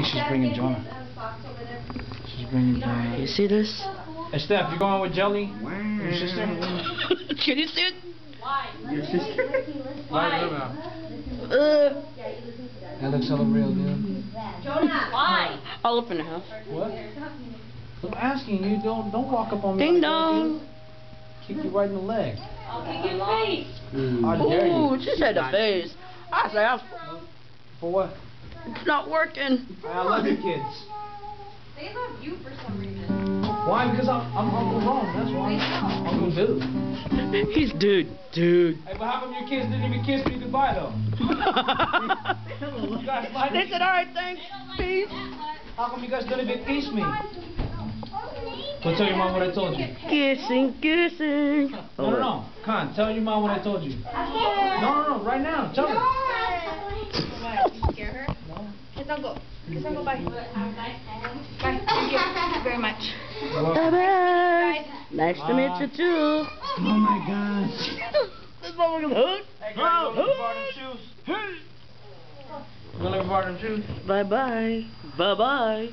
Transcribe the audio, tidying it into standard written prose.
think she's bringing Jonah. She's bringing Jonah. You see this? Hey, Steph, you going with Jelly? Your sister? Can you see it? Why? Your sister? Why? That looks hella real, dude. Jonah, why? I'll open the house. What? I'm asking you, don't walk up on me. Ding like dong. that, dude. Kick you right in the leg. I'll kick your face. How dare you? Ooh, she said the face. I said, For what? it's not working. I love you kids. They love you for some reason. Why? Because I'm Uncle Ron, that's why. Uncle Dude. He's dude. Hey, but how come your kids didn't even kiss me goodbye, though? You guys like They said, alright, thanks, peace. How come you guys didn't even kiss me? Go tell your mom what I told you. Kissing. No. Con, tell your mom what I told you. No, right now. Tell her. Scare her? No. Kiss Uncle. Kiss Uncle, bye. Bye. Thank you very much. Bye-bye. Nice to meet you, too. Oh, my gosh. This motherfucker's hooked. Hey, girl, you gonna let me borrow them shoes? You gonna let me borrow them shoes? Bye-bye. Bye-bye.